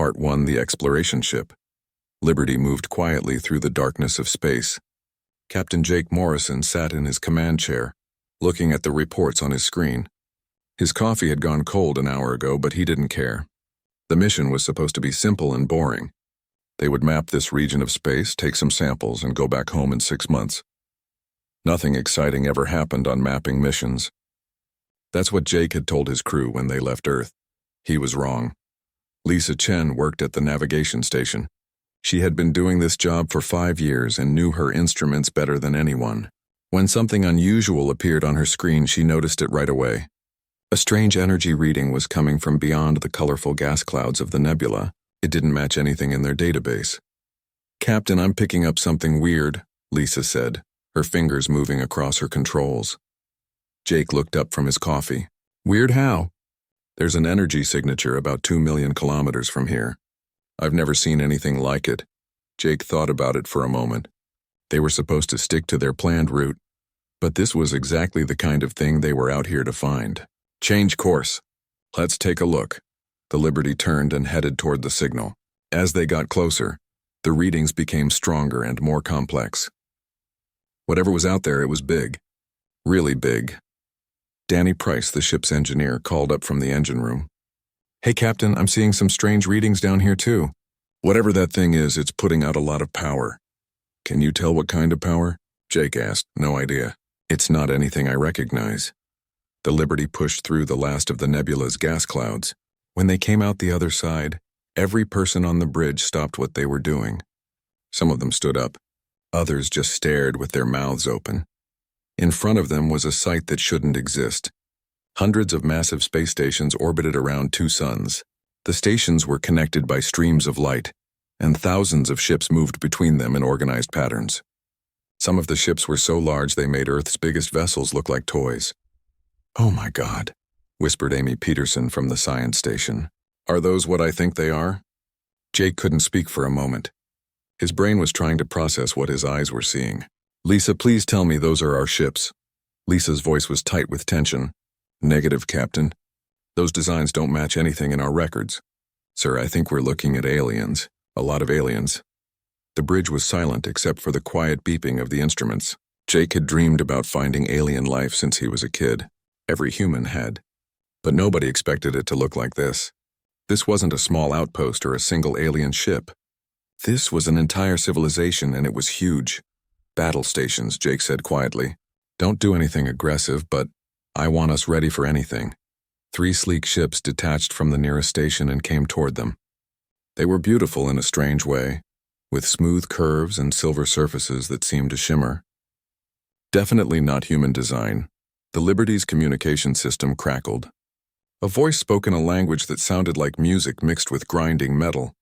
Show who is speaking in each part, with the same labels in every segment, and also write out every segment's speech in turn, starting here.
Speaker 1: Part 1: The Exploration Ship. Liberty moved quietly through the darkness of space. Captain Jake Morrison sat in his command chair, looking at the reports on his screen. His coffee had gone cold an hour ago, but he didn't care. The mission was supposed to be simple and boring. They would map this region of space, take some samples, and go back home in 6 months. Nothing exciting ever happened on mapping missions. That's what Jake had told his crew when they left Earth. He was wrong. Lisa Chen worked at the navigation station. She had been doing this job for 5 years and knew her instruments better than anyone. When something unusual appeared on her screen, she noticed it right away. A strange energy reading was coming from beyond the colorful gas clouds of the nebula. It didn't match anything in their database. "Captain, I'm picking up something weird," Lisa said, her fingers moving across her controls. Jake looked up from his coffee. "Weird how?" "There's an energy signature about 2 million kilometers from here. I've never seen anything like it." Jake thought about it for a moment. They were supposed to stick to their planned route, but this was exactly the kind of thing they were out here to find. "Change course. Let's take a look." The Liberty turned and headed toward the signal. As they got closer, the readings became stronger and more complex. Whatever was out there, it was big. Really big. Danny Price, the ship's engineer, called up from the engine room. "Hey, Captain, I'm seeing some strange readings down here too." "Whatever that thing is, it's putting out a lot of power." "Can you tell what kind of power?" Jake asked. "No idea. It's not anything I recognize." The Liberty pushed through the last of the nebula's gas clouds. When they came out the other side, every person on the bridge stopped what they were doing. Some of them stood up. Others just stared with their mouths open. In front of them was a sight that shouldn't exist. Hundreds of massive space stations orbited around 2 suns. The stations were connected by streams of light, and thousands of ships moved between them in organized patterns. Some of the ships were so large they made Earth's biggest vessels look like toys. "Oh my God," whispered Amy Peterson from the science station. "Are those what I think they are?" Jake couldn't speak for a moment. His brain was trying to process what his eyes were seeing. "Lisa, please tell me those are our ships." Lisa's voice was tight with tension. "Negative, Captain. Those designs don't match anything in our records." "Sir, I think we're looking at aliens. A lot of aliens." The bridge was silent except for the quiet beeping of the instruments. Jake had dreamed about finding alien life since he was a kid. Every human had. But nobody expected it to look like this. This wasn't a small outpost or a single alien ship. This was an entire civilization, and it was huge. "Battle stations," Jake said quietly. "Don't do anything aggressive, but I want us ready for anything." 3 sleek ships detached from the nearest station and came toward them. They were beautiful in a strange way, with smooth curves and silver surfaces that seemed to shimmer. Definitely not human design. The Liberty's communication system crackled. A voice spoke in a language that sounded like music mixed with grinding metal.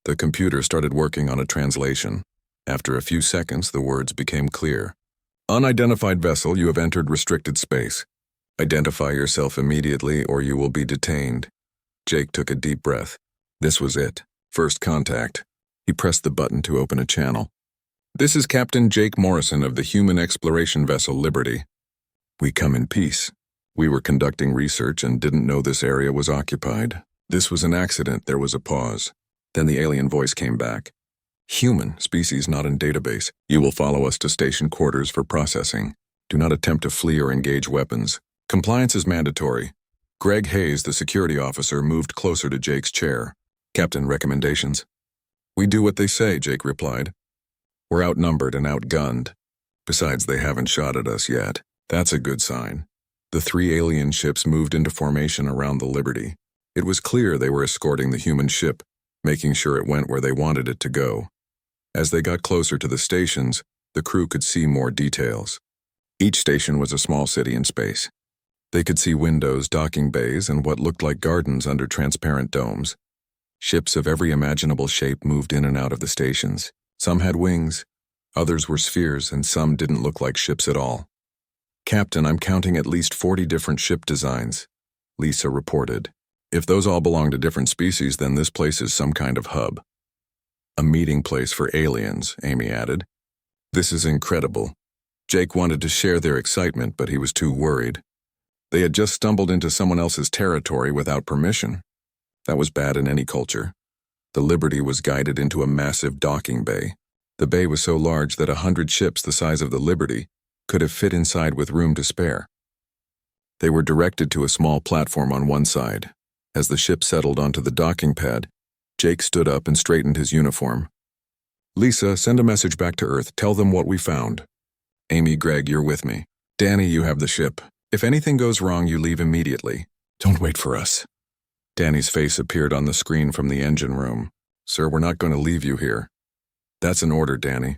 Speaker 1: The computer started working on a translation. After a few seconds, the words became clear. "Unidentified vessel, you have entered restricted space. Identify yourself immediately or you will be detained." Jake took a deep breath. This was it. First contact. He pressed the button to open a channel. "This is Captain Jake Morrison of the human exploration vessel Liberty. We come in peace. We were conducting research and didn't know this area was occupied. This was an accident." There was a pause. Then the alien voice came back. "Human, species not in database. You will follow us to station quarters for processing. Do not attempt to flee or engage weapons. Compliance is mandatory." Greg Hayes, the security officer, moved closer to Jake's chair. "Captain, recommendations?" "We do what they say," Jake replied. "We're outnumbered and outgunned. Besides, they haven't shot at us yet. That's a good sign." The 3 alien ships moved into formation around the Liberty. It was clear they were escorting the human ship, making sure it went where they wanted it to go. As they got closer to the stations, the crew could see more details. Each station was a small city in space. They could see windows, docking bays, and what looked like gardens under transparent domes. Ships of every imaginable shape moved in and out of the stations. Some had wings, others were spheres, and some didn't look like ships at all. "Captain, I'm counting at least 40 different ship designs," Lisa reported. "If those all belong to different species, then this place is some kind of hub." "A meeting place for aliens," Amy added. "This is incredible." Jake wanted to share their excitement, but he was too worried. They had just stumbled into someone else's territory without permission. That was bad in any culture. The Liberty was guided into a massive docking bay. The bay was so large that 100 ships the size of the Liberty could have fit inside with room to spare. They were directed to a small platform on one side. As the ship settled onto the docking pad, Jake stood up and straightened his uniform. Lisa, send a message back to Earth. Tell them what we found. Amy, Greg, you're with me. Danny, you have the ship. If anything goes wrong, you leave immediately. Don't wait for us. Danny's face appeared on the screen from the engine room. Sir, we're not going to leave you here. That's an order, Danny.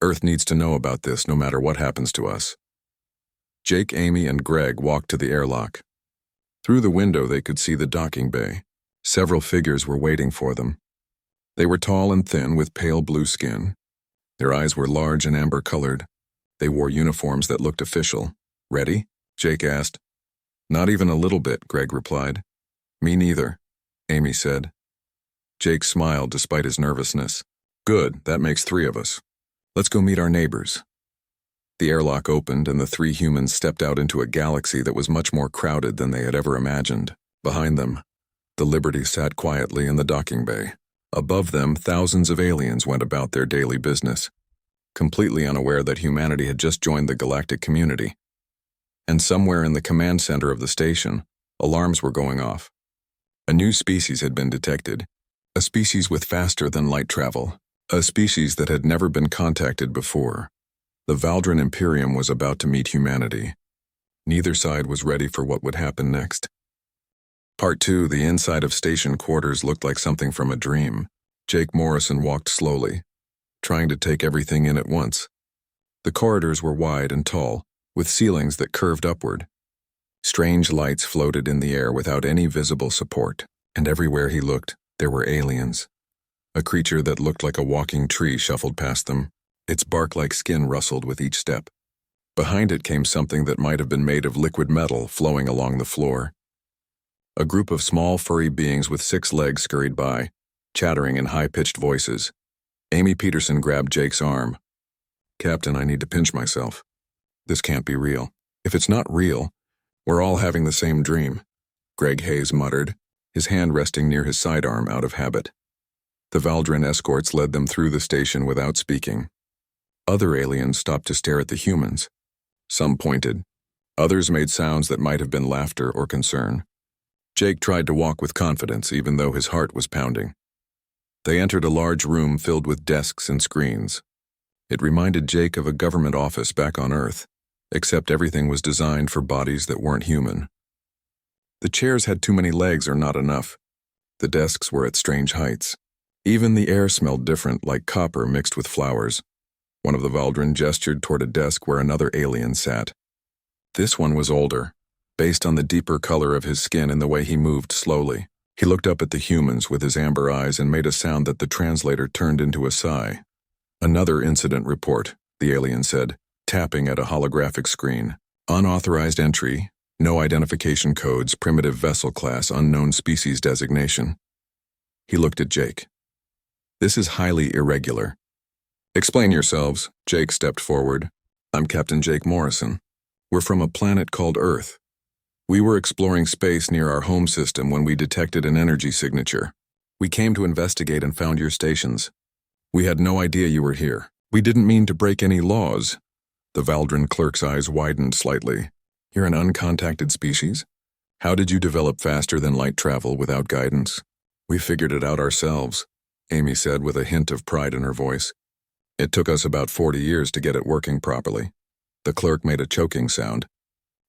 Speaker 1: Earth needs to know about this no matter what happens to us. Jake, Amy, and Greg walked to the airlock. Through the window, they could see the docking bay. Several figures were waiting for them. They were tall and thin with pale blue skin. Their eyes were large and amber-colored. They wore uniforms that looked official. Ready? Jake asked. Not even a little bit, Greg replied. Me neither, Amy said. Jake smiled despite his nervousness. Good, that makes 3 of us. Let's go meet our neighbors. The airlock opened and the 3 humans stepped out into a galaxy that was much more crowded than they had ever imagined. Behind them, the Liberty sat quietly in the docking bay. Above them, thousands of aliens went about their daily business, completely unaware that humanity had just joined the galactic community. And somewhere in the command center of the station, alarms were going off. A new species had been detected, a species with faster-than-light travel, a species that had never been contacted before. The Valdran Imperium was about to meet humanity. Neither side was ready for what would happen next. Part 2, the inside of station quarters looked like something from a dream. Jake Morrison walked slowly, trying to take everything in at once. The corridors were wide and tall, with ceilings that curved upward. Strange lights floated in the air without any visible support, and everywhere he looked, there were aliens. A creature that looked like a walking tree shuffled past them. Its bark-like skin rustled with each step. Behind it came something that might have been made of liquid metal flowing along the floor. A group of small, furry beings with 6 legs scurried by, chattering in high-pitched voices. Amy Peterson grabbed Jake's arm. Captain, I need to pinch myself. This can't be real. If it's not real, we're all having the same dream, Greg Hayes muttered, his hand resting near his sidearm out of habit. The Valdran escorts led them through the station without speaking. Other aliens stopped to stare at the humans. Some pointed. Others made sounds that might have been laughter or concern. Jake tried to walk with confidence, even though his heart was pounding. They entered a large room filled with desks and screens. It reminded Jake of a government office back on Earth, except everything was designed for bodies that weren't human. The chairs had too many legs or not enough. The desks were at strange heights. Even the air smelled different, like copper mixed with flowers. One of the Valdran gestured toward a desk where another alien sat. This one was older, based on the deeper color of his skin and the way he moved slowly. He looked up at the humans with his amber eyes and made a sound that the translator turned into a sigh. Another incident report, the alien said, tapping at a holographic screen. Unauthorized entry, no identification codes, primitive vessel class, unknown species designation. He looked at Jake. This is highly irregular. Explain yourselves, Jake stepped forward. I'm Captain Jake Morrison. We're from a planet called Earth. We were exploring space near our home system when we detected an energy signature. We came to investigate and found your stations. We had no idea you were here. We didn't mean to break any laws. The Valdran clerk's eyes widened slightly. You're an uncontacted species? How did you develop faster-than-light travel without guidance? We figured it out ourselves, Amy said with a hint of pride in her voice. It took us about 40 years to get it working properly. The clerk made a choking sound.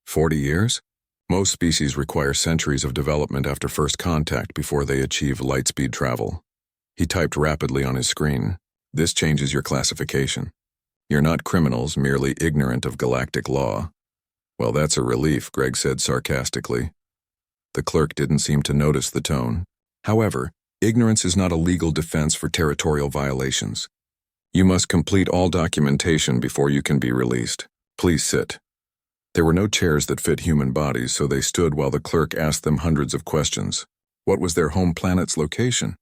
Speaker 1: 40 years? Most species require centuries of development after first contact before they achieve light-speed travel. He typed rapidly on his screen. This changes your classification. You're not criminals, merely ignorant of galactic law. Well, that's a relief, Greg said sarcastically. The clerk didn't seem to notice the tone. However, ignorance is not a legal defense for territorial violations. You must complete all documentation before you can be released. Please sit. There were no chairs that fit human bodies, so they stood while the clerk asked them hundreds of questions. What was their home planet's location?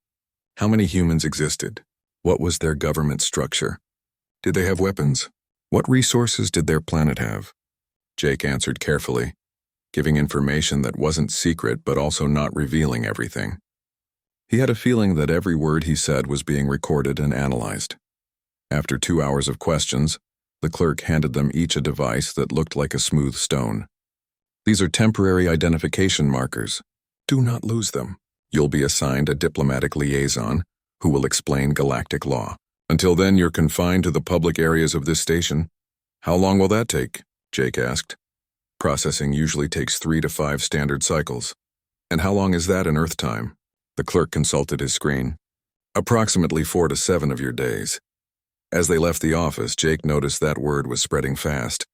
Speaker 1: How many humans existed? What was their government structure? Did they have weapons? What resources did their planet have? Jake answered carefully, giving information that wasn't secret but also not revealing everything. He had a feeling that every word he said was being recorded and analyzed. After 2 hours of questions, the clerk handed them each a device that looked like a smooth stone. These are temporary identification markers. Do not lose them. You'll be assigned a diplomatic liaison who will explain galactic law. Until then, you're confined to the public areas of this station. How long will that take? Jake asked. Processing usually takes 3 to 5 standard cycles. And how long is that in Earth time? The clerk consulted his screen. Approximately 4 to 7 of your days. As they left the office, Jake noticed that word was spreading fast.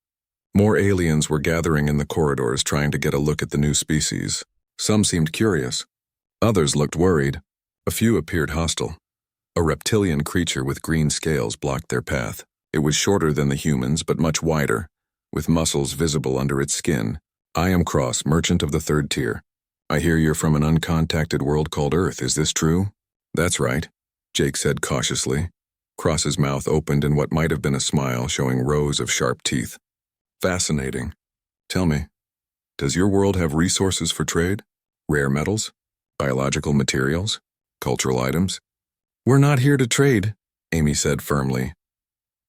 Speaker 1: More aliens were gathering in the corridors trying to get a look at the new species. Some seemed curious. Others looked worried. A few appeared hostile. A reptilian creature with green scales blocked their path. It was shorter than the humans, but much wider, with muscles visible under its skin. I am Cross, merchant of the 3rd tier. I hear you're from an uncontacted world called Earth, is this true? That's right, Jake said cautiously. Cross's mouth opened in what might have been a smile, showing rows of sharp teeth. Fascinating. Tell me, does your world have resources for trade? Rare metals? Biological materials? Cultural items? We're not here to trade, Amy said firmly.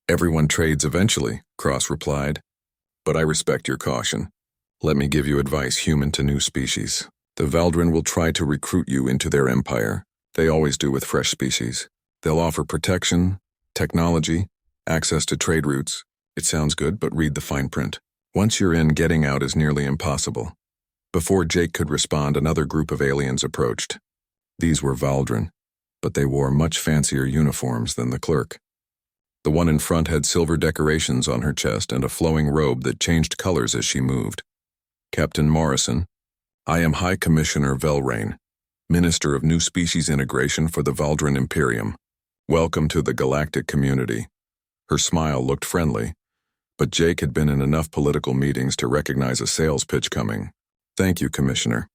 Speaker 1: Everyone trades eventually, Cross replied. But I respect your caution. Let me give you advice human to new species. The Valdrin will try to recruit you into their empire. They always do with fresh species. They'll offer protection, technology, access to trade routes. It sounds good, but read the fine print. Once you're in, getting out is nearly impossible. Before Jake could respond, another group of aliens approached. These were Valdrin, but they wore much fancier uniforms than the clerk. The one in front had silver decorations on her chest and a flowing robe that changed colors as she moved. Captain Morrison, I am High Commissioner Velrain, Minister of New Species Integration for the Valdrin Imperium. Welcome to the galactic community. Her smile looked friendly, but Jake had been in enough political meetings to recognize a sales pitch coming. Thank you, Commissioner.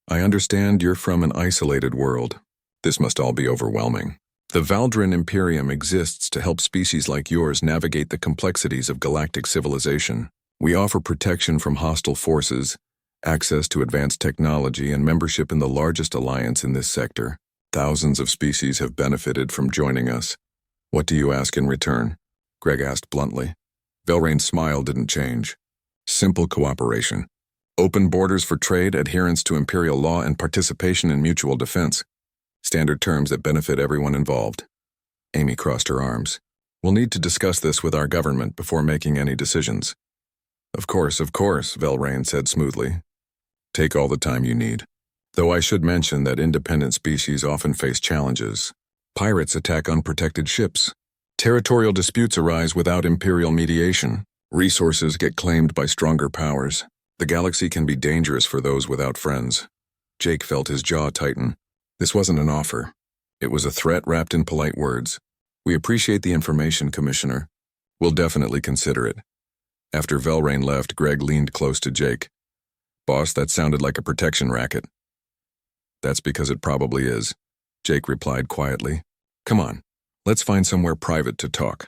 Speaker 1: I understand you're from an isolated world. This must all be overwhelming. The Valdrin Imperium exists to help species like yours navigate the complexities of galactic civilization. We offer protection from hostile forces, access to advanced technology, and membership in the largest alliance in this sector. Thousands of species have benefited from joining us. What do you ask in return? Greg asked bluntly. Velrain's smile didn't change. Simple cooperation. Open borders for trade, adherence to imperial law, and participation in mutual defense. Standard terms that benefit everyone involved. Amy crossed her arms. We'll need to discuss this with our government before making any decisions. Of course, Velrain said smoothly. Take all the time you need. Though I should mention that independent species often face challenges. Pirates attack unprotected ships. Territorial disputes arise without imperial mediation. Resources get claimed by stronger powers. The galaxy can be dangerous for those without friends. Jake felt his jaw tighten. This wasn't an offer. It was a threat wrapped in polite words. We appreciate the information, Commissioner. We'll definitely consider it. After Velrain left, Greg leaned close to Jake. Boss, that sounded like a protection racket. That's because it probably is, Jake replied quietly. Come on, let's find somewhere private to talk.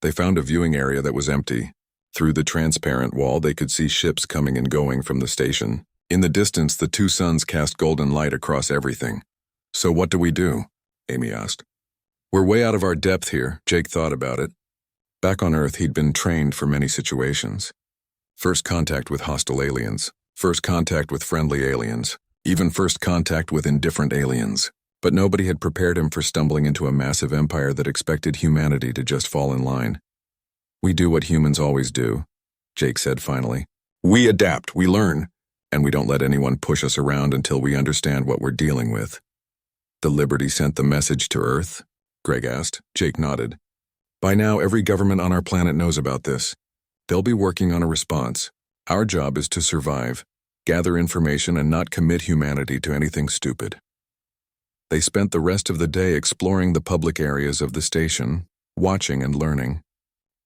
Speaker 1: They found a viewing area that was empty. Through the transparent wall, they could see ships coming and going from the station. In the distance, the 2 suns cast golden light across everything. So what do we do? Amy asked. We're way out of our depth here, Jake thought about it. Back on Earth, he'd been trained for many situations. First contact with hostile aliens, first contact with friendly aliens, even first contact with indifferent aliens. But nobody had prepared him for stumbling into a massive empire that expected humanity to just fall in line. We do what humans always do, Jake said finally. We adapt, we learn, and we don't let anyone push us around until we understand what we're dealing with. The Liberty sent the message to Earth? Greg asked. Jake nodded. By now, every government on our planet knows about this. They'll be working on a response. Our job is to survive, gather information, and not commit humanity to anything stupid. They spent the rest of the day exploring the public areas of the station, watching and learning.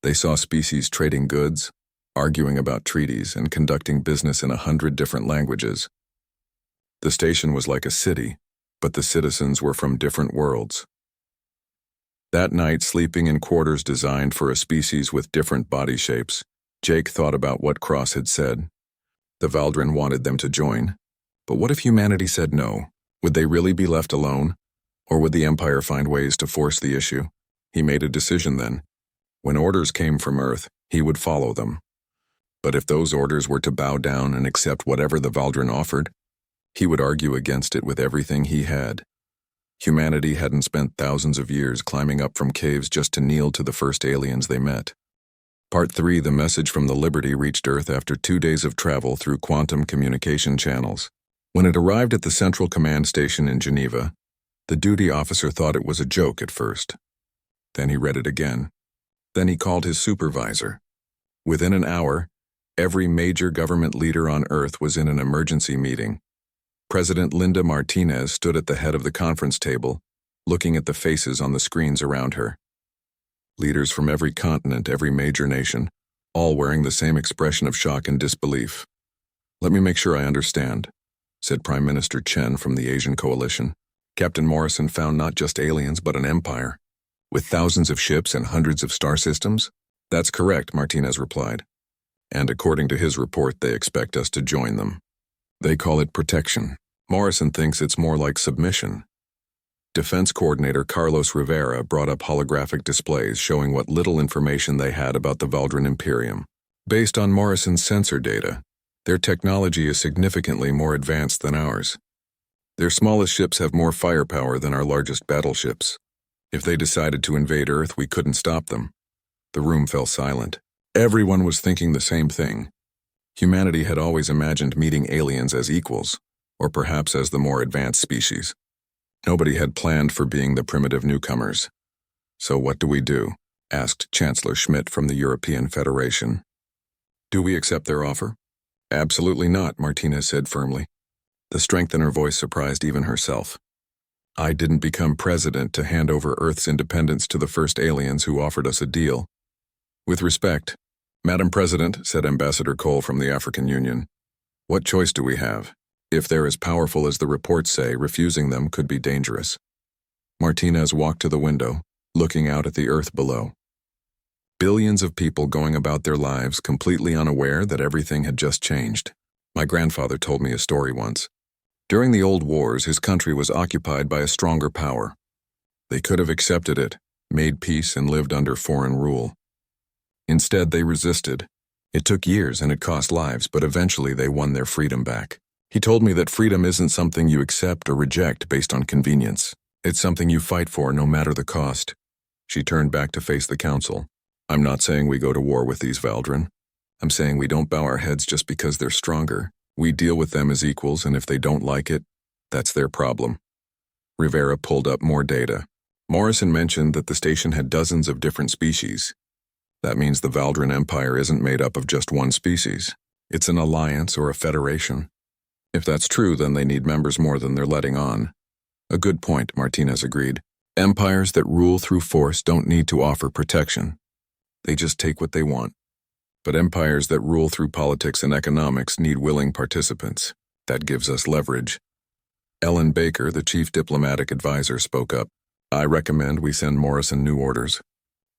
Speaker 1: They saw species trading goods, arguing about treaties, and conducting business in 100 different languages. The station was like a city, but the citizens were from different worlds. That night, sleeping in quarters designed for a species with different body shapes, Jake thought about what Cross had said. The Valdrin wanted them to join, but what if humanity said no? Would they really be left alone? Or would the Empire find ways to force the issue? He made a decision then. When orders came from Earth, he would follow them. But if those orders were to bow down and accept whatever the Valdrin offered, he would argue against it with everything he had. Humanity hadn't spent thousands of years climbing up from caves just to kneel to the first aliens they met. Part 3, the message from the Liberty reached Earth after 2 days of travel through quantum communication channels. When it arrived at the Central Command Station in Geneva, the duty officer thought it was a joke at first. Then he read it again. Then he called his supervisor. Within an hour, every major government leader on Earth was in an emergency meeting. President Linda Martinez stood at the head of the conference table, looking at the faces on the screens around her. Leaders from every continent, every major nation, all wearing the same expression of shock and disbelief. "Let me make sure I understand," said Prime Minister Chen from the Asian Coalition. "Captain Morrison found not just aliens but an empire, with thousands of ships and hundreds of star systems?" "That's correct," Martinez replied. "And according to his report, they expect us to join them. They call it protection. Morrison thinks it's more like submission." Defense Coordinator Carlos Rivera brought up holographic displays showing what little information they had about the Valdrin Imperium. Based on Morrison's sensor data, their technology is significantly more advanced than ours. Their smallest ships have more firepower than our largest battleships. If they decided to invade Earth, we couldn't stop them. The room fell silent. Everyone was thinking the same thing. Humanity had always imagined meeting aliens as equals, or perhaps as the more advanced species. Nobody had planned for being the primitive newcomers. "So what do we do?" asked Chancellor Schmidt from the European Federation. "Do we accept their offer?" "Absolutely not," Martinez said firmly. The strength in her voice surprised even herself. "I didn't become president to hand over Earth's independence to the first aliens who offered us a deal. With respect, Madam President," said Ambassador Cole from the African Union, "what choice do we have? If they're as powerful as the reports say, refusing them could be dangerous." Martinez walked to the window, looking out at the Earth below. Billions of people going about their lives completely unaware that everything had just changed. My grandfather told me a story once. During the old wars, his country was occupied by a stronger power. They could have accepted it, made peace, and lived under foreign rule. Instead, they resisted. It took years and it cost lives, but eventually they won their freedom back. He told me that freedom isn't something you accept or reject based on convenience. It's something you fight for no matter the cost. She turned back to face the council. "I'm not saying we go to war with these Valdrin. I'm saying we don't bow our heads just because they're stronger. We deal with them as equals, and if they don't like it, that's their problem." Rivera pulled up more data. Morrison mentioned that the station had dozens of different species. That means the Valdrin Empire isn't made up of just one species. It's an alliance or a federation. If that's true, then they need members more than they're letting on. "A good point," Martinez agreed. "Empires that rule through force don't need to offer protection. They just take what they want. But empires that rule through politics and economics need willing participants. That gives us leverage." Ellen Baker, the chief diplomatic advisor, spoke up. "I recommend we send Morrison new orders.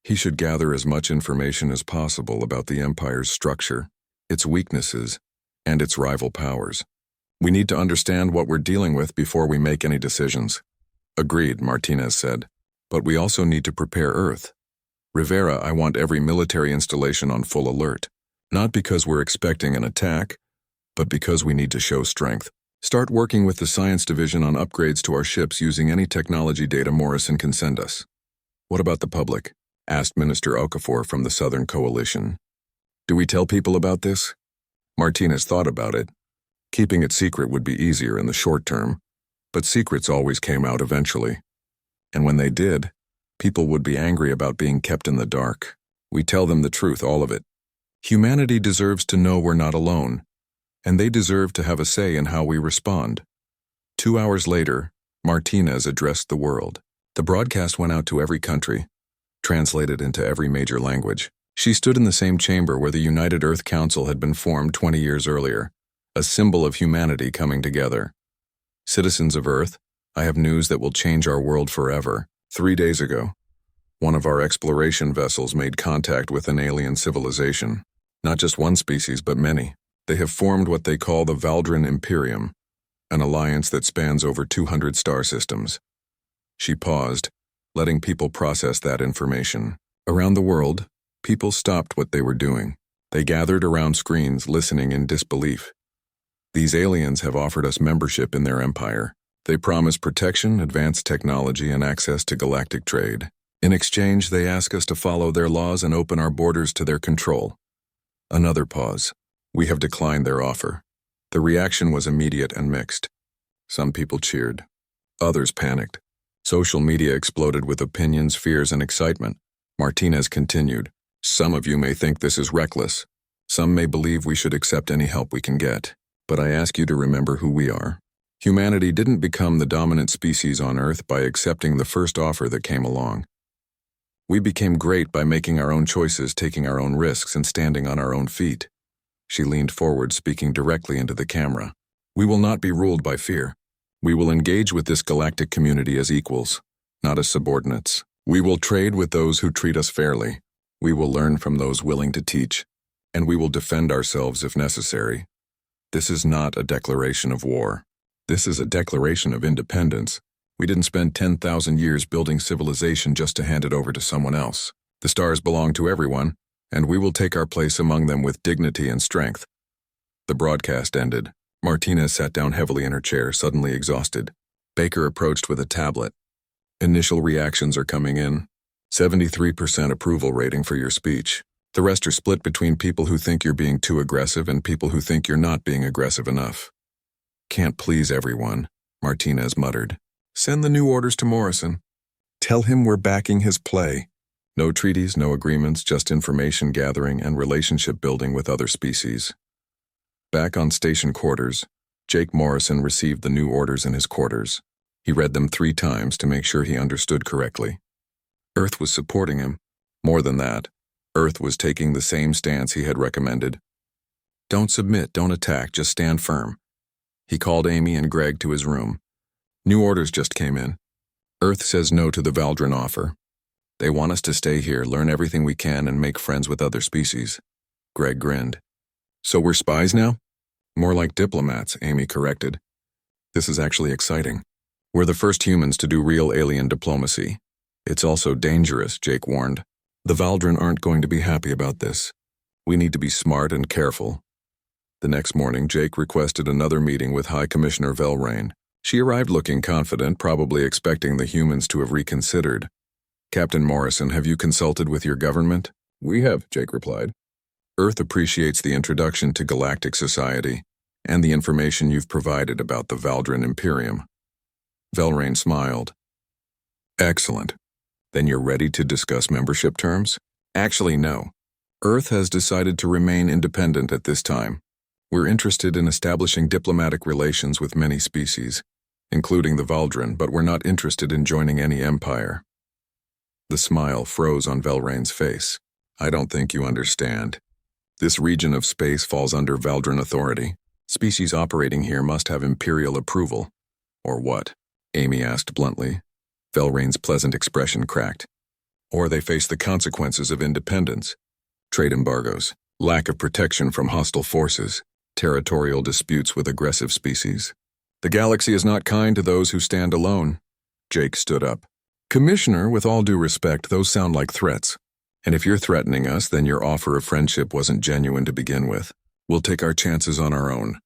Speaker 1: He should gather as much information as possible about the Empire's structure, its weaknesses, and its rival powers. We need to understand what we're dealing with before we make any decisions." "Agreed," Martinez said. "But we also need to prepare Earth. Rivera, I want every military installation on full alert. Not because we're expecting an attack, but because we need to show strength. Start working with the Science Division on upgrades to our ships using any technology data Morrison can send us." "What about the public?" asked Minister Okafor from the Southern Coalition. "Do we tell people about this?" Martinez thought about it. Keeping it secret would be easier in the short term, but secrets always came out eventually. And when they did, people would be angry about being kept in the dark. "We tell them the truth, all of it. Humanity deserves to know we're not alone, and they deserve to have a say in how we respond." 2 hours later, Martinez addressed the world. The broadcast went out to every country, translated into every major language. She stood in the same chamber where the United Earth Council had been formed 20 years earlier, a symbol of humanity coming together. "Citizens of Earth, I have news that will change our world forever. 3 days ago, one of our exploration vessels made contact with an alien civilization. Not just one species, but many. They have formed what they call the Valdrin Imperium. an alliance that spans over 200 star systems. She paused, letting people process that information. Around the world, people stopped what they were doing. They gathered around screens, listening in disbelief. These aliens have offered us membership in their empire. They promise protection, advanced technology, and access to galactic trade. In exchange, they ask us to follow their laws and open our borders to their control. Another pause. We have declined their offer. The reaction was immediate and mixed. Some people cheered. Others panicked. Social media exploded with opinions, fears, and excitement. Martinez continued. Some of you may think this is reckless. Some may believe we should accept any help we can get. But I ask you to remember who we are. Humanity didn't become the dominant species on Earth by accepting the first offer that came along. We became great by making our own choices, taking our own risks, and standing on our own feet. She leaned forward, speaking directly into the camera. We will not be ruled by fear. We will engage with this galactic community as equals, not as subordinates. We will trade with those who treat us fairly. We will learn from those willing to teach, and we will defend ourselves if necessary. This is not a declaration of war. This is a declaration of independence. We didn't spend 10,000 years building civilization just to hand it over to someone else. The stars belong to everyone, and we will take our place among them with dignity and strength. The broadcast ended. Martinez sat down heavily in her chair, suddenly exhausted. Baker approached with a tablet. Initial reactions are coming in. 73% approval rating for your speech. The rest are split between people who think you're being too aggressive and people who think you're not being aggressive enough. Can't please everyone, Martinez muttered. Send the new orders to Morrison. Tell him we're backing his play. No treaties, no agreements, just information gathering and relationship building with other species. Back on station quarters, Jake Morrison received the new orders in his quarters. He read them 3 times to make sure he understood correctly. Earth was supporting him. More than that, Earth was taking the same stance he had recommended. Don't submit, don't attack, just stand firm. He called Amy and Greg to his room. New orders just came in. Earth says no to the Valdrin offer. They want us to stay here, learn everything we can, and make friends with other species. Greg grinned. So we're spies now? More like diplomats, Amy corrected. This is actually exciting. We're the first humans to do real alien diplomacy. It's also dangerous, Jake warned. The Valdrin aren't going to be happy about this. We need to be smart and careful. The next morning, Jake requested another meeting with High Commissioner Velrain. She arrived looking confident, probably expecting the humans to have reconsidered. Captain Morrison, have you consulted with your government? We have, Jake replied. Earth appreciates the introduction to galactic society and the information you've provided about the Valdrin Imperium. Velrain smiled. Excellent. Then you're ready to discuss membership terms? Actually, no. Earth has decided to remain independent at this time. We're interested in establishing diplomatic relations with many species, including the Valdrin, but we're not interested in joining any empire. The smile froze on Velrain's face. I don't think you understand. This region of space falls under Valdrin authority. Species operating here must have imperial approval. Or what? Amy asked bluntly. Velrain's pleasant expression cracked. Or they face the consequences of independence. Trade embargoes, lack of protection from hostile forces, territorial disputes with aggressive species. The galaxy is not kind to those who stand alone. Jake stood up. Commissioner, with all due respect, those sound like threats. And if you're threatening us, then your offer of friendship wasn't genuine to begin with. We'll take our chances on our own.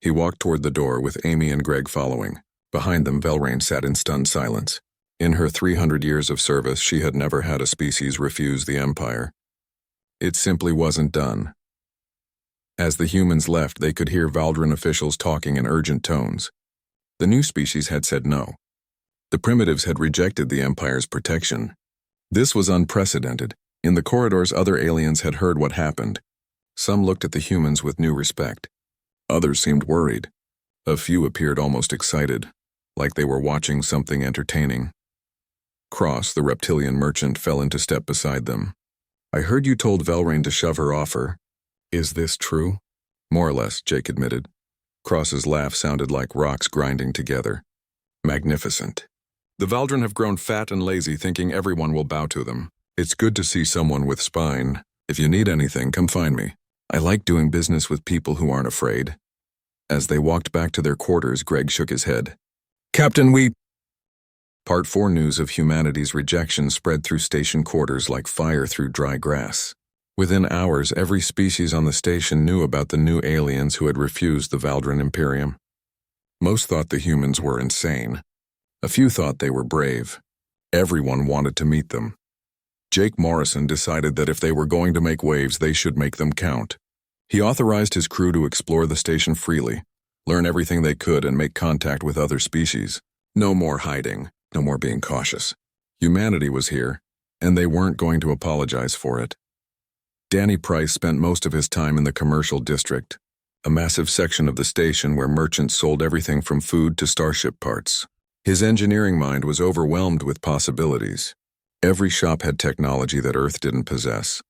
Speaker 1: He walked toward the door with Amy and Greg following. Behind them, Velrain sat in stunned silence. In her 300 years of service, she had never had a species refuse the Empire. It simply wasn't done. As the humans left, they could hear Valdrin officials talking in urgent tones. The new species had said no. The primitives had rejected the Empire's protection. This was unprecedented. In the corridors, other aliens had heard what happened. Some looked at the humans with new respect. Others seemed worried. A few appeared almost excited, like they were watching something entertaining. Cross, the reptilian merchant, fell into step beside them. I heard you told Velrain to shove her offer. Is this true? More or less, Jake admitted. Cross's laugh sounded like rocks grinding together. Magnificent. The Valdrin have grown fat and lazy, thinking everyone will bow to them. It's good to see someone with spine. If you need anything, come find me. I like doing business with people who aren't afraid. As they walked back to their quarters, Greg shook his head. "Captain, we—" Part 4 news of humanity's rejection spread through station quarters like fire through dry grass. Within hours, every species on the station knew about the new aliens who had refused the Valdrin Imperium. Most thought the humans were insane. A few thought they were brave. Everyone wanted to meet them. Jake Morrison decided that if they were going to make waves, they should make them count. He authorized his crew to explore the station freely, learn everything they could, and make contact with other species. No more hiding, no more being cautious. Humanity was here, and they weren't going to apologize for it. Danny Price spent most of his time in the commercial district, a massive section of the station where merchants sold everything from food to starship parts. His engineering mind was overwhelmed with possibilities. Every shop had technology that Earth didn't possess.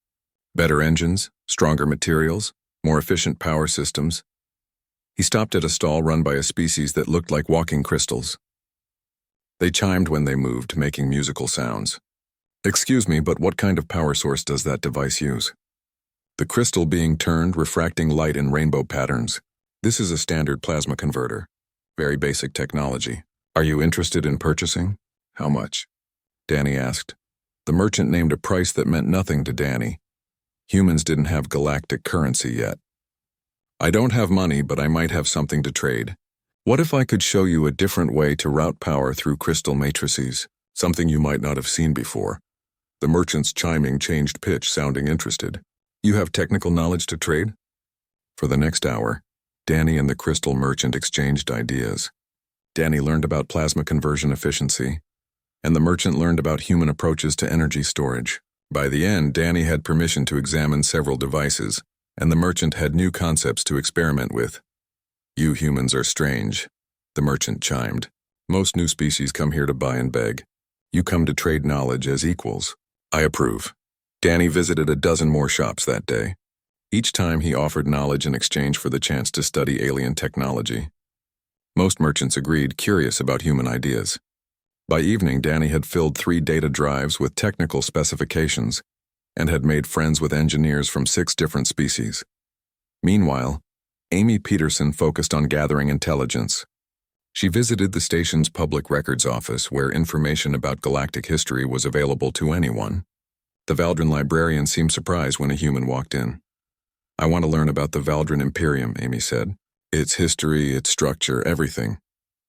Speaker 1: Better engines, stronger materials, more efficient power systems. He stopped at a stall run by a species that looked like walking crystals. They chimed when they moved, making musical sounds. "Excuse me, but what kind of power source does that device use?" The crystal being turned, refracting light in rainbow patterns. "This is a standard plasma converter. Very basic technology. Are you interested in purchasing?" "How much?" Danny asked. The merchant named a price that meant nothing to Danny. Humans didn't have galactic currency yet. "I don't have money, but I might have something to trade. What if I could show you a different way to route power through crystal matrices, something you might not have seen before?" The merchant's chiming changed pitch, sounding interested. "You have technical knowledge to trade?" For the next hour, Danny and the crystal merchant exchanged ideas. Danny learned about plasma conversion efficiency, and the merchant learned about human approaches to energy storage. By the end, Danny had permission to examine several devices, and the merchant had new concepts to experiment with. "You humans are strange," the merchant chimed. "Most new species come here to buy and beg. You come to trade knowledge as equals. I approve." Danny visited a dozen more shops that day. Each time he offered knowledge in exchange for the chance to study alien technology. Most merchants agreed, curious about human ideas. By evening, Danny had filled 3 data drives with technical specifications and had made friends with engineers from 6 different species. Meanwhile, Amy Peterson focused on gathering intelligence. She visited the station's public records office, where information about galactic history was available to anyone. The Valdrin librarian seemed surprised when a human walked in. "I want to learn about the Valdrin Imperium," Amy said. "Its history, its structure, everything."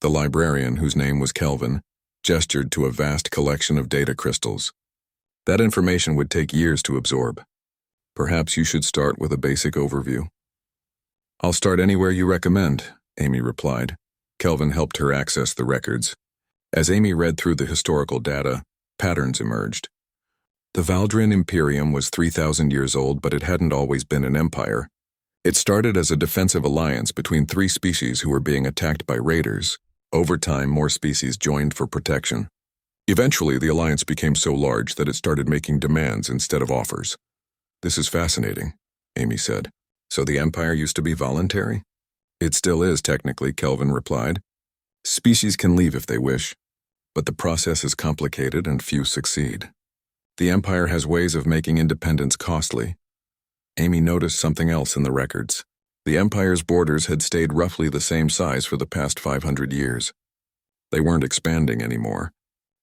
Speaker 1: The librarian, whose name was Kelvin, gestured to a vast collection of data crystals. "That information would take years to absorb. Perhaps you should start with a basic overview." "I'll start anywhere you recommend," Amy replied. Kelvin helped her access the records. As Amy read through the historical data, patterns emerged. The Valdrin Imperium was 3,000 years old, but it hadn't always been an empire. It started as a defensive alliance between 3 species who were being attacked by raiders. Over time, more species joined for protection. Eventually, the alliance became so large that it started making demands instead of offers. "This is fascinating," Amy said. "So the empire used to be voluntary?" "It still is, technically," Kelvin replied. "Species can leave if they wish, but the process is complicated and few succeed. The empire has ways of making independence costly." Amy noticed something else in the records. The empire's borders had stayed roughly the same size for the past 500 years. They weren't expanding anymore.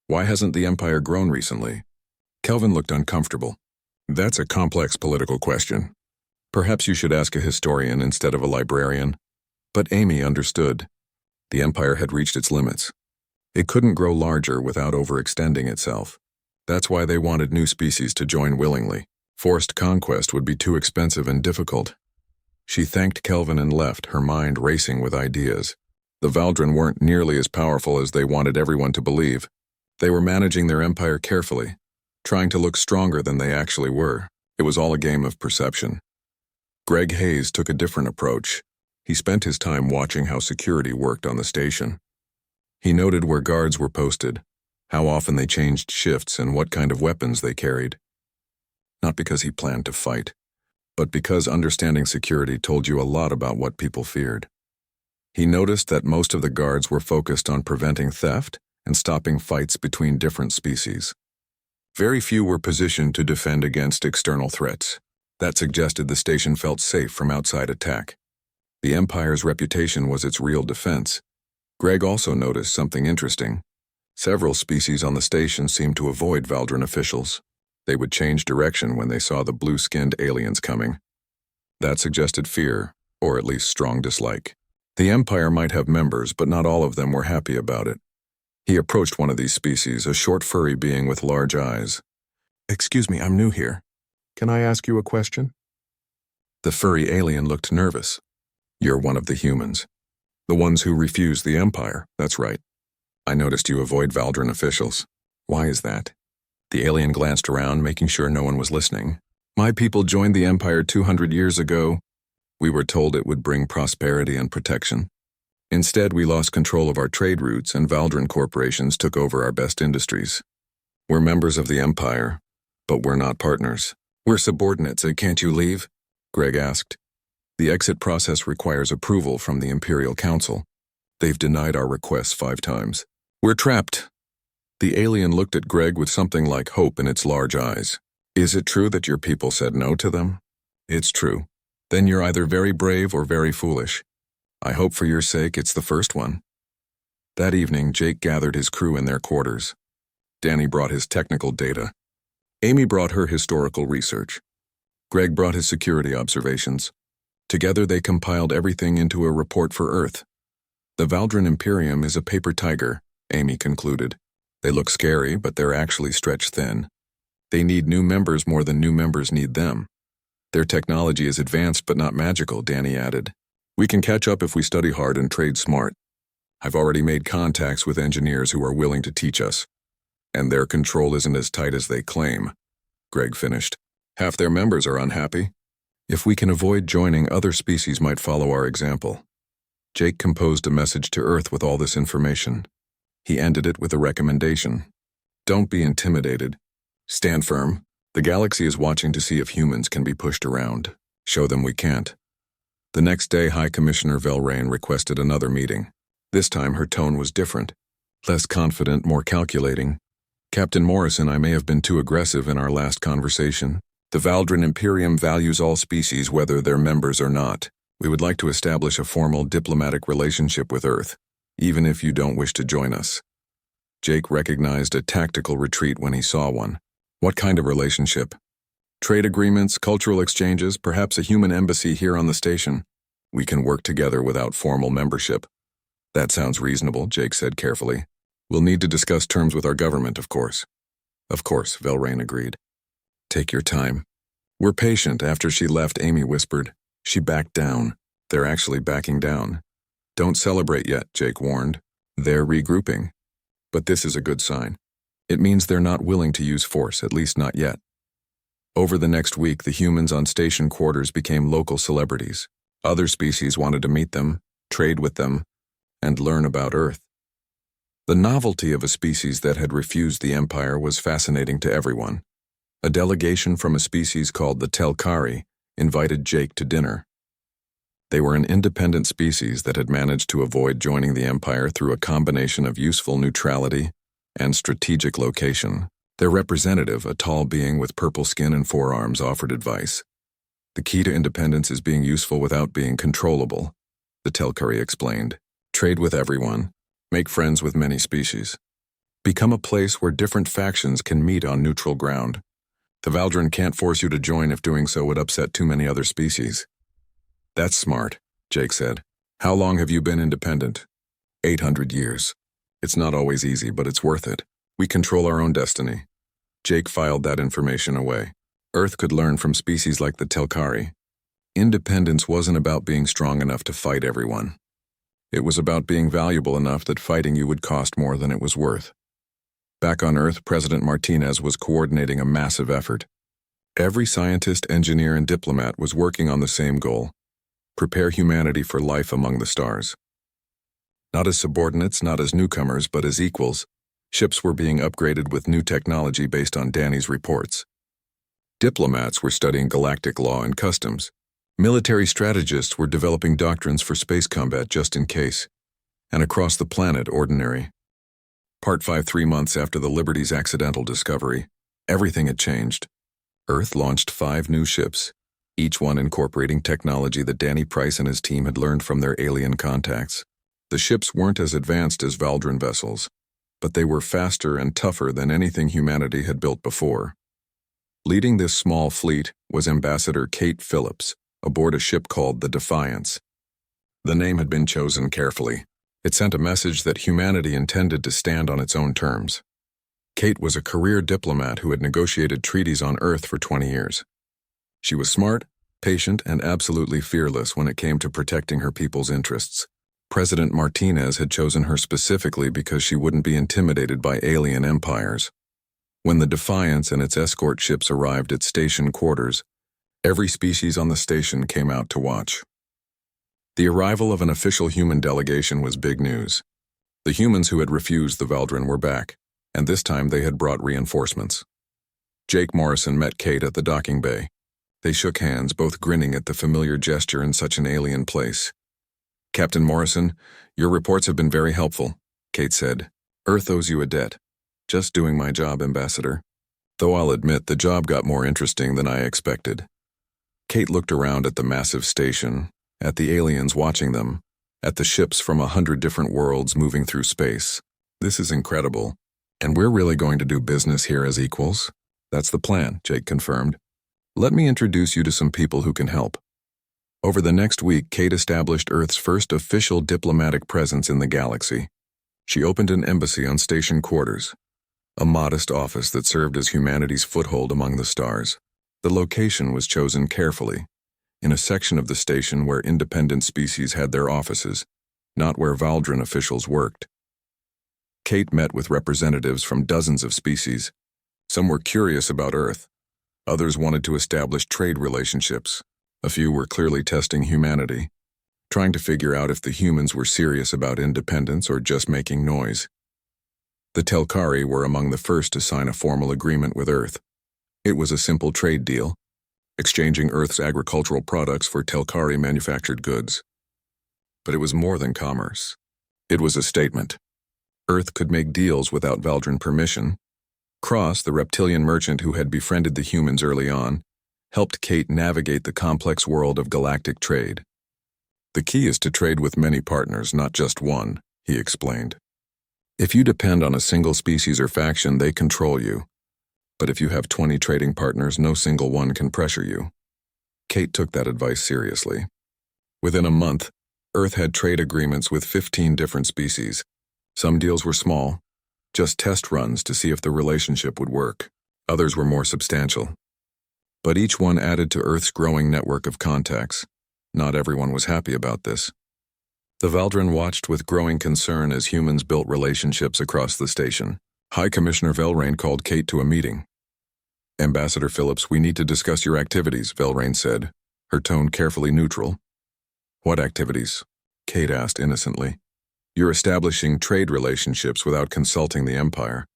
Speaker 1: Why hasn't the empire grown recently? Kelvin looked uncomfortable. "That's a complex political question. Perhaps you should ask a historian instead of a librarian." But Amy understood. The empire had reached its limits. It couldn't grow larger without overextending itself. That's why they wanted new species to join willingly. Forced conquest would be too expensive and difficult. She thanked Kelvin and left, her mind racing with ideas. The Valdrin weren't nearly as powerful as they wanted everyone to believe. They were managing their empire carefully, trying to look stronger than they actually were. It was all a game of perception. Greg Hayes took a different approach. He spent his time watching how security worked on the station. He noted where guards were posted, how often they changed shifts, and what kind of weapons they carried. Not because he planned to fight, but because understanding security told you a lot about what people feared. He noticed that most of the guards were focused on preventing theft and stopping fights between different species. Very few were positioned to defend against external threats. That suggested the station felt safe from outside attack. The Empire's reputation was its real defense. Greg also noticed something interesting. Several species on the station seemed to avoid Valdran officials. They would change direction when they saw the blue-skinned aliens coming. That suggested fear, or at least strong dislike. The Empire might have members, but not all of them were happy about it. He approached one of these species, a short furry being with large eyes. "Excuse me, I'm new here. Can I ask you a question?" The furry alien looked nervous. "You're one of the humans. The ones who refused the Empire, that's right. I noticed you avoid Valdran officials. Why is that?" The alien glanced around, making sure no one was listening. "My people joined the Empire 200 years ago. We were told it would bring prosperity and protection. Instead, we lost control of our trade routes and Valdran corporations took over our best industries. We're members of the Empire, but we're not partners. We're subordinates, can't you leave?" Greg asked. "The exit process requires approval from the Imperial Council. They've denied our requests 5 times. We're trapped." The alien looked at Greg with something like hope in its large eyes. "Is it true that your people said no to them?" "It's true. Then you're either very brave or very foolish. I hope for your sake it's the first one." That evening, Jake gathered his crew in their quarters. Danny brought his technical data. Amy brought her historical research. Greg brought his security observations. Together they compiled everything into a report for Earth. "The Valdran Imperium is a paper tiger," Amy concluded. "They look scary, but they're actually stretched thin. They need new members more than new members need them. Their technology is advanced but not magical," Danny added. "We can catch up if we study hard and trade smart. I've already made contacts with engineers who are willing to teach us. And their control isn't as tight as they claim," Greg finished. "Half their members are unhappy. If we can avoid joining, other species might follow our example." Jake composed a message to Earth with all this information. He ended it with a recommendation. "Don't be intimidated. Stand firm. The galaxy is watching to see if humans can be pushed around. Show them we can't." The next day, High Commissioner Velrain requested another meeting. This time her tone was different. Less confident, more calculating. "Captain Morrison, I may have been too aggressive in our last conversation. The Valdran Imperium values all species whether they're members or not. We would like to establish a formal diplomatic relationship with Earth, even if you don't wish to join us." Jake recognized a tactical retreat when he saw one. "What kind of relationship?" "Trade agreements, cultural exchanges, perhaps a human embassy here on the station. We can work together without formal membership." "That sounds reasonable," Jake said carefully. "We'll need to discuss terms with our government, of course." "Of course," Velrain agreed. "Take your time." "We're patient." After she left, Amy whispered. She backed down. "They're actually backing down." "Don't celebrate yet," Jake warned. "They're regrouping." But this is a good sign. It means they're not willing to use force, at least not yet. Over the next week, the humans on station quarters became local celebrities. Other species wanted to meet them, trade with them, and learn about Earth. The novelty of a species that had refused the Empire was fascinating to everyone. A delegation from a species called the Telkari invited Jake to dinner. They were an independent species that had managed to avoid joining the Empire through a combination of useful neutrality and strategic location. Their representative, a tall being with purple skin and forearms, offered advice. "The key to independence is being useful without being controllable," the Telkari explained. "Trade with everyone. Make friends with many species. Become a place where different factions can meet on neutral ground. The Valdran can't force you to join if doing so would upset too many other species." "That's smart," Jake said. "How long have you been independent?" 800 years. It's not always easy, but it's worth it. We control our own destiny." Jake filed that information away. Earth could learn from species like the Telkari. Independence wasn't about being strong enough to fight everyone. It was about being valuable enough that fighting you would cost more than it was worth. Back on Earth, President Martinez was coordinating a massive effort. Every scientist, engineer, and diplomat was working on the same goal: prepare humanity for life among the stars. Not as subordinates, not as newcomers, but as equals, ships were being upgraded with new technology based on Danny's reports. Diplomats were studying galactic law and customs. Military strategists were developing doctrines for space combat just in case. And across the planet, ordinary. Part 5, 3 months after the Liberty's accidental discovery, everything had changed. Earth launched 5 new ships, each one incorporating technology that Danny Price and his team had learned from their alien contacts. The ships weren't as advanced as Valdran vessels, but they were faster and tougher than anything humanity had built before. Leading this small fleet was Ambassador Kate Phillips, aboard a ship called the Defiance. The name had been chosen carefully. It sent a message that humanity intended to stand on its own terms. Kate was a career diplomat who had negotiated treaties on Earth for 20 years. She was smart, patient, and absolutely fearless when it came to protecting her people's interests. President Martinez had chosen her specifically because she wouldn't be intimidated by alien empires. When the Defiance and its escort ships arrived at station quarters, every species on the station came out to watch. The arrival of an official human delegation was big news. The humans who had refused the Valdran were back, and this time they had brought reinforcements. Jake Morrison met Kate at the docking bay. They shook hands, both grinning at the familiar gesture in such an alien place. "Captain Morrison, your reports have been very helpful," Kate said. "Earth owes you a debt." "Just doing my job, Ambassador. Though I'll admit the job got more interesting than I expected." Kate looked around at the massive station, at the aliens watching them, at the ships from 100 different worlds moving through space. "This is incredible. And we're really going to do business here as equals?" "That's the plan," Jake confirmed. "Let me introduce you to some people who can help." Over the next week, Kate established Earth's first official diplomatic presence in the galaxy. She opened an embassy on station quarters, a modest office that served as humanity's foothold among the stars. The location was chosen carefully, in a section of the station where independent species had their offices, not where Valdran officials worked. Kate met with representatives from dozens of species. Some were curious about Earth. Others wanted to establish trade relationships. A few were clearly testing humanity, trying to figure out if the humans were serious about independence or just making noise. The Telkari were among the first to sign a formal agreement with Earth. It was a simple trade deal, exchanging Earth's agricultural products for Telkari manufactured goods. But it was more than commerce. It was a statement. Earth could make deals without Valdran permission. Cross, the reptilian merchant who had befriended the humans early on, helped Kate navigate the complex world of galactic trade. "The key is to trade with many partners, not just one," he explained. "If you depend on a single species or faction, they control you. But if you have 20 trading partners, no single one can pressure you." Kate took that advice seriously. Within a month, Earth had trade agreements with 15 different species. Some deals were small, just test runs to see if the relationship would work. Others were more substantial. But each one added to Earth's growing network of contacts. Not everyone was happy about this. The Valdran watched with growing concern as humans built relationships across the station. High Commissioner Velrain called Kate to a meeting. "Ambassador Phillips, we need to discuss your activities," Velrain said, her tone carefully neutral. "What activities?" Kate asked innocently. "You're establishing trade relationships without consulting the Empire.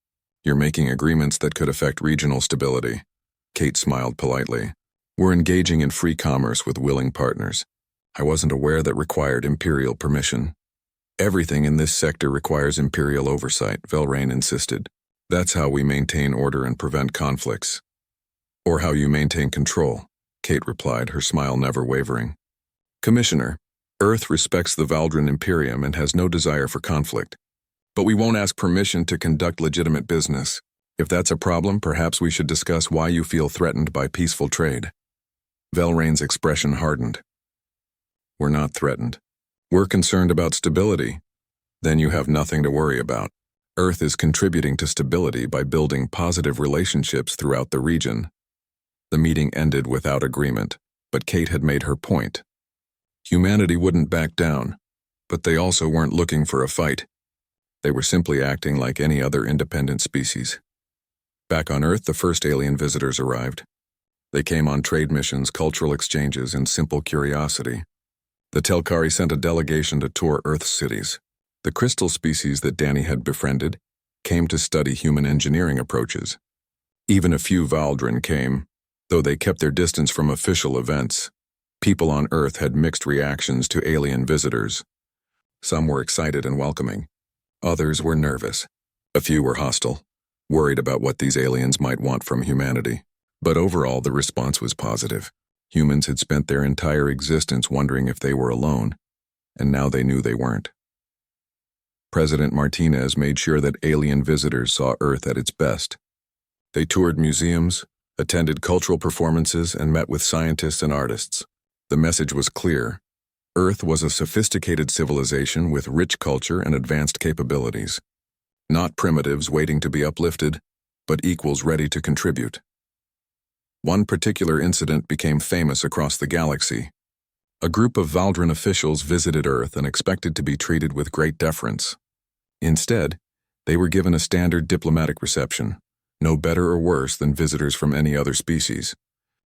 Speaker 1: You're making agreements that could affect regional stability." Kate smiled politely. "We're engaging in free commerce with willing partners. I wasn't aware that required Imperial permission." "Everything in this sector requires Imperial oversight," Velrain insisted. "That's how we maintain order and prevent conflicts." "Or how you maintain control," Kate replied, her smile never wavering. "Commissioner, Earth respects the Valdran Imperium and has no desire for conflict. But we won't ask permission to conduct legitimate business. If that's a problem, perhaps we should discuss why you feel threatened by peaceful trade." Velrain's expression hardened. "We're not threatened. We're concerned about stability. Then you have nothing to worry about. Earth is contributing to stability by building positive relationships throughout the region." The meeting ended without agreement, but Kate had made her point. Humanity wouldn't back down, but they also weren't looking for a fight. They were simply acting like any other independent species. Back on Earth, the first alien visitors arrived. They came on trade missions, cultural exchanges, and simple curiosity. The Telkari sent a delegation to tour Earth's cities. The crystal species that Danny had befriended came to study human engineering approaches. Even a few Valdran came, though they kept their distance from official events. People on Earth had mixed reactions to alien visitors. Some were excited and welcoming. Others were nervous. A few were hostile, worried about what these aliens might want from humanity. But overall, the response was positive. Humans had spent their entire existence wondering if they were alone, and now they knew they weren't. President Martinez made sure that alien visitors saw Earth at its best. They toured museums, attended cultural performances, and met with scientists and artists. The message was clear. Earth was a sophisticated civilization with rich culture and advanced capabilities. Not primitives waiting to be uplifted, but equals ready to contribute. One particular incident became famous across the galaxy. A group of Valdran officials visited Earth and expected to be treated with great deference. Instead, they were given a standard diplomatic reception, no better or worse than visitors from any other species.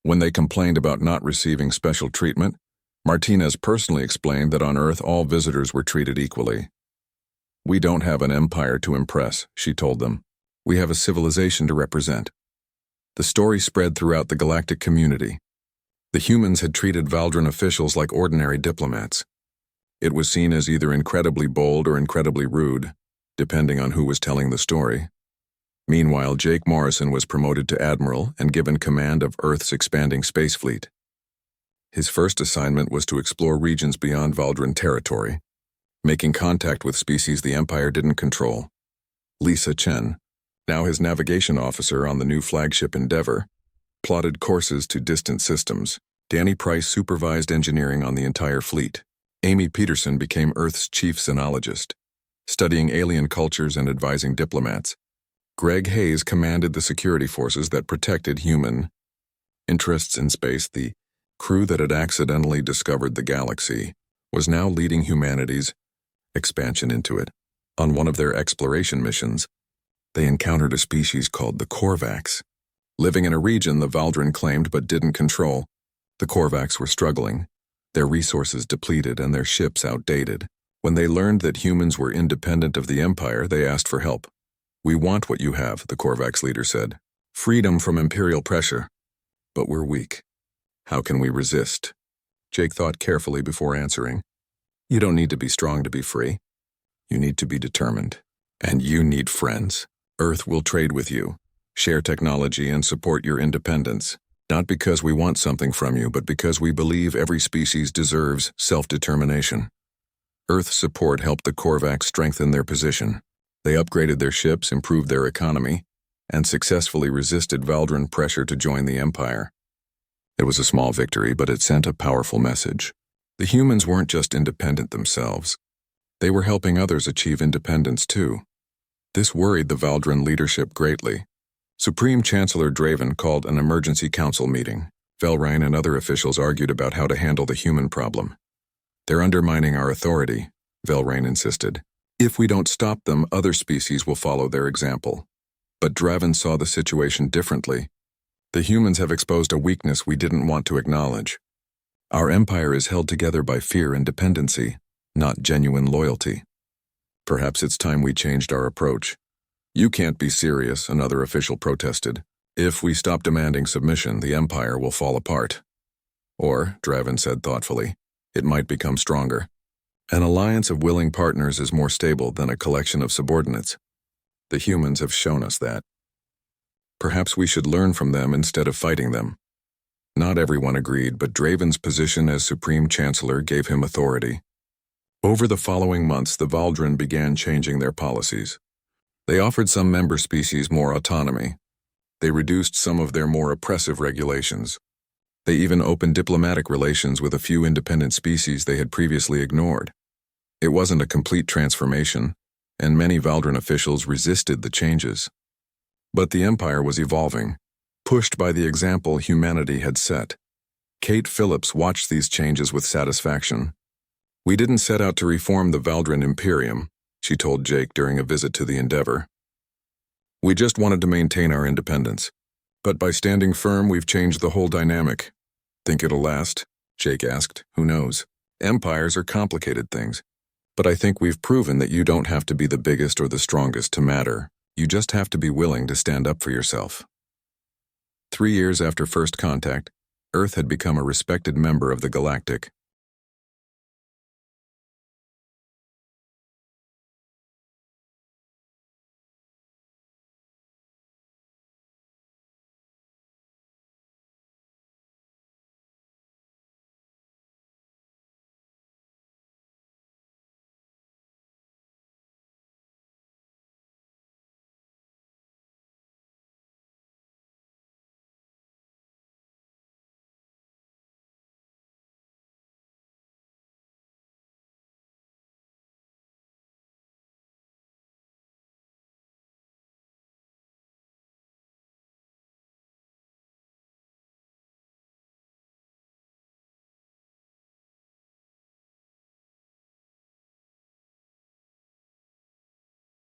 Speaker 1: When they complained about not receiving special treatment, Martinez personally explained that on Earth all visitors were treated equally. "We don't have an empire to impress," she told them. "We have a civilization to represent." The story spread throughout the galactic community. The humans had treated Valdran officials like ordinary diplomats. It was seen as either incredibly bold or incredibly rude, depending on who was telling the story. Meanwhile, Jake Morrison was promoted to admiral and given command of Earth's expanding space fleet. His first assignment was to explore regions beyond Valdran territory, making contact with species the Empire didn't control. Lisa Chen, now his navigation officer on the new flagship Endeavour, plotted courses to distant systems. Danny Price supervised engineering on the entire fleet. Amy Peterson became Earth's chief xenologist, studying alien cultures and advising diplomats. Greg Hayes commanded the security forces that protected human interests in space. The crew that had accidentally discovered the galaxy was now leading humanity's expansion into it. On one of their exploration missions, they encountered a species called the Korvax. Living in a region the Valdran claimed but didn't control, the Korvax were struggling, their resources depleted and their ships outdated. When they learned that humans were independent of the Empire, they asked for help. "We want what you have," the Korvax leader said. "Freedom from imperial pressure. But we're weak. How can we resist?" Jake thought carefully before answering. "You don't need to be strong to be free. You need to be determined. And you need friends. Earth will trade with you, share technology, and support your independence. Not because we want something from you, but because we believe every species deserves self-determination." Earth's support helped the Korvax strengthen their position. They upgraded their ships, improved their economy, and successfully resisted Valdran pressure to join the Empire. It was a small victory, but it sent a powerful message. The humans weren't just independent themselves. They were helping others achieve independence too. This worried the Valdran leadership greatly. Supreme Chancellor Draven called an emergency council meeting. Velrine and other officials argued about how to handle the human problem. "They're undermining our authority," Velrine insisted. "If we don't stop them, other species will follow their example." But Draven saw the situation differently. "The humans have exposed a weakness we didn't want to acknowledge. Our empire is held together by fear and dependency, not genuine loyalty. Perhaps it's time we changed our approach." "You can't be serious," another official protested. "If we stop demanding submission, the empire will fall apart." Or, Draven said thoughtfully, "it might become stronger. An alliance of willing partners is more stable than a collection of subordinates. The humans have shown us that. Perhaps we should learn from them instead of fighting them." Not everyone agreed, but Draven's position as Supreme Chancellor gave him authority. Over the following months, the Valdran began changing their policies. They offered some member species more autonomy. They reduced some of their more oppressive regulations. They even opened diplomatic relations with a few independent species they had previously ignored. It wasn't a complete transformation, and many Valdran officials resisted the changes. But the Empire was evolving, pushed by the example humanity had set. Kate Phillips watched these changes with satisfaction. "We didn't set out to reform the Valdran Imperium," she told Jake during a visit to the Endeavour. "We just wanted to maintain our independence. But by standing firm, we've changed the whole dynamic." "Think it'll last?" Jake asked. "Who knows? Empires are complicated things. But I think we've proven that you don't have to be the biggest or the strongest to matter. You just have to be willing to stand up for yourself." 3 years after first contact, Earth had become a respected member of the Galactic